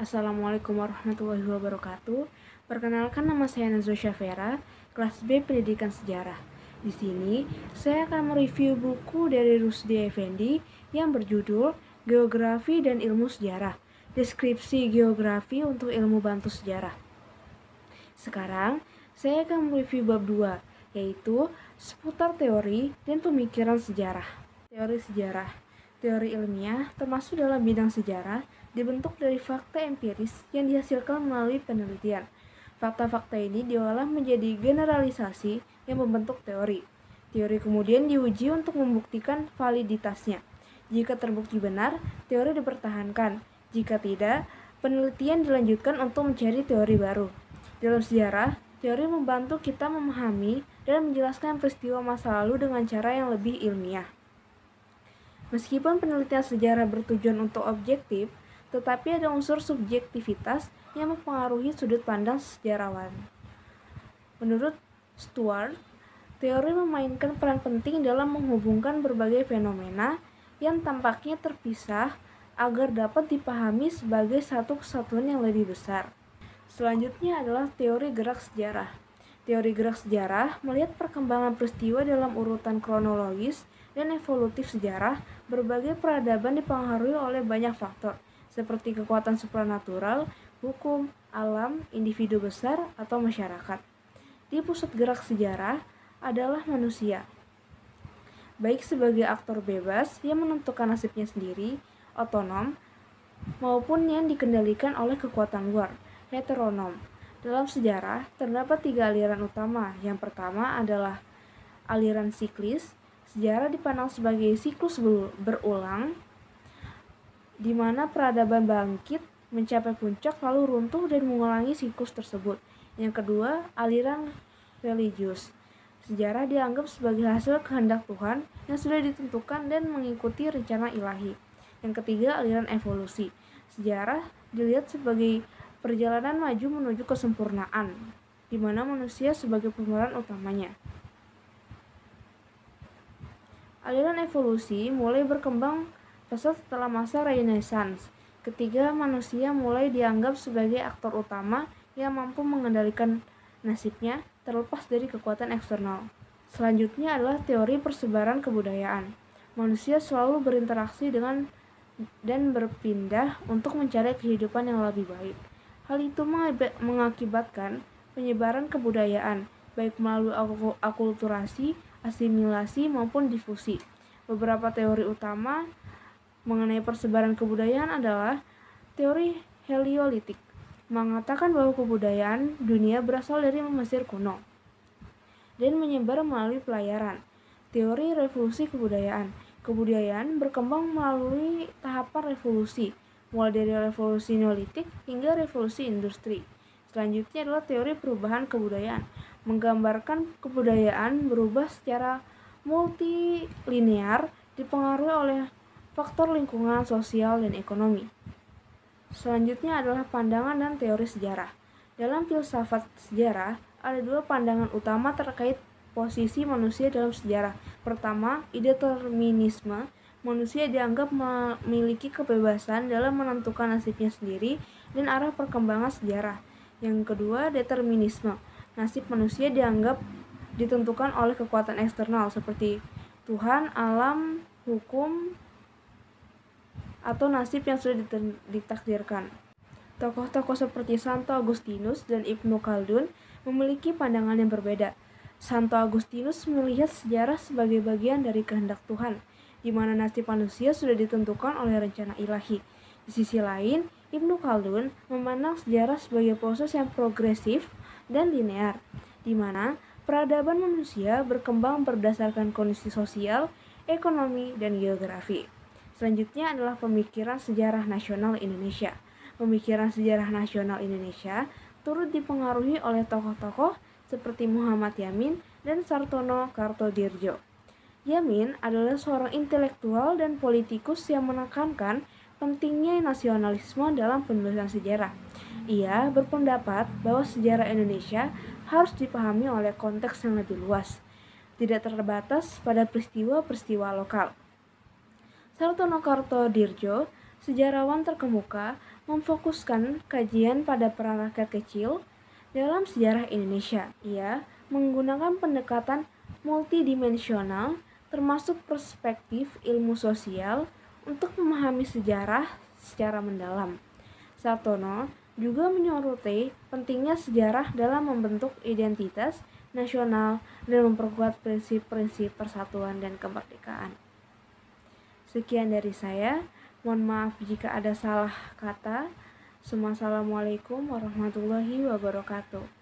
Assalamualaikum warahmatullahi wabarakatuh. Perkenalkan, nama saya Nazwa Syafera, kelas B Pendidikan Sejarah. Di sini, saya akan mereview buku dari Rusdi Effendi yang berjudul Geografi dan Ilmu Sejarah, Deskripsi Geografi untuk Ilmu Bantu Sejarah. Sekarang, saya akan mereview bab 2, yaitu seputar teori dan pemikiran sejarah. Teori sejarah. Teori ilmiah, termasuk dalam bidang sejarah, dibentuk dari fakta empiris yang dihasilkan melalui penelitian. Fakta-fakta ini diolah menjadi generalisasi yang membentuk teori. Teori kemudian diuji untuk membuktikan validitasnya. Jika terbukti benar, teori dipertahankan. Jika tidak, penelitian dilanjutkan untuk mencari teori baru. Dalam sejarah, teori membantu kita memahami dan menjelaskan peristiwa masa lalu dengan cara yang lebih ilmiah. Meskipun penelitian sejarah bertujuan untuk objektif, tetapi ada unsur subjektivitas yang mempengaruhi sudut pandang sejarawan. Menurut Stuart, teori memainkan peran penting dalam menghubungkan berbagai fenomena yang tampaknya terpisah agar dapat dipahami sebagai satu kesatuan yang lebih besar. Selanjutnya adalah teori gerak sejarah. Teori gerak sejarah melihat perkembangan peristiwa dalam urutan kronologis dan evolutif sejarah. Berbagai peradaban dipengaruhi oleh banyak faktor, seperti kekuatan supranatural, hukum, alam, individu besar, atau masyarakat. Di pusat gerak sejarah adalah manusia, baik sebagai aktor bebas yang menentukan nasibnya sendiri, otonom, maupun yang dikendalikan oleh kekuatan luar, heteronom. Dalam sejarah, terdapat 3 aliran utama. Yang pertama adalah aliran siklis. Sejarah dipandang sebagai siklus berulang, di mana peradaban bangkit, mencapai puncak, lalu runtuh dan mengulangi siklus tersebut. Yang kedua, aliran religius. Sejarah dianggap sebagai hasil kehendak Tuhan yang sudah ditentukan dan mengikuti rencana ilahi. Yang ketiga, aliran evolusi. Sejarah dilihat sebagai perjalanan maju menuju kesempurnaan, di mana manusia sebagai pemeran utamanya. Aliran evolusi mulai berkembang pesat setelah masa Renaissance, ketika manusia mulai dianggap sebagai aktor utama yang mampu mengendalikan nasibnya terlepas dari kekuatan eksternal. Selanjutnya adalah teori persebaran kebudayaan. Manusia selalu berinteraksi dengan dan berpindah untuk mencari kehidupan yang lebih baik. Hal itu mengakibatkan penyebaran kebudayaan, baik melalui akulturasi, asimilasi, maupun difusi. Beberapa teori utama mengenai persebaran kebudayaan adalah teori heliolitik, mengatakan bahwa kebudayaan dunia berasal dari Mesir kuno dan menyebar melalui pelayaran. Teori revolusi kebudayaan. Kebudayaan berkembang melalui tahapan revolusi, mulai dari revolusi Neolitik hingga revolusi industri. Selanjutnya adalah teori perubahan kebudayaan, menggambarkan kebudayaan berubah secara multilinear dipengaruhi oleh faktor lingkungan, sosial, dan ekonomi. Selanjutnya adalah pandangan dan teori sejarah. Dalam filsafat sejarah, ada 2 pandangan utama terkait posisi manusia dalam sejarah. Pertama, indeterminisme. Manusia dianggap memiliki kebebasan dalam menentukan nasibnya sendiri dan arah perkembangan sejarah. Yang kedua, determinisme. Nasib manusia dianggap ditentukan oleh kekuatan eksternal seperti Tuhan, alam, hukum, atau nasib yang sudah ditakdirkan. Tokoh-tokoh seperti Santo Agustinus dan Ibnu Khaldun memiliki pandangan yang berbeda. Santo Agustinus melihat sejarah sebagai bagian dari kehendak Tuhan, di mana nasib manusia sudah ditentukan oleh rencana ilahi. Di sisi lain, Ibnu Khaldun memandang sejarah sebagai proses yang progresif dan linear, di mana peradaban manusia berkembang berdasarkan kondisi sosial, ekonomi, dan geografi. Selanjutnya adalah pemikiran sejarah nasional Indonesia. Pemikiran sejarah nasional Indonesia turut dipengaruhi oleh tokoh-tokoh seperti Muhammad Yamin dan Sartono Kartodirjo. Yamin adalah seorang intelektual dan politikus yang menekankan pentingnya nasionalisme dalam penulisan sejarah. Ia berpendapat bahwa sejarah Indonesia harus dipahami oleh konteks yang lebih luas, tidak terbatas pada peristiwa-peristiwa lokal. Sartono Kartodirjo, sejarawan terkemuka, memfokuskan kajian pada peran rakyat kecil dalam sejarah Indonesia. Ia menggunakan pendekatan multidimensional termasuk perspektif ilmu sosial untuk memahami sejarah secara mendalam. Sartono juga menyoroti pentingnya sejarah dalam membentuk identitas nasional dan memperkuat prinsip-prinsip persatuan dan kemerdekaan. Sekian dari saya. Mohon maaf jika ada salah kata. Assalamualaikum warahmatullahi wabarakatuh.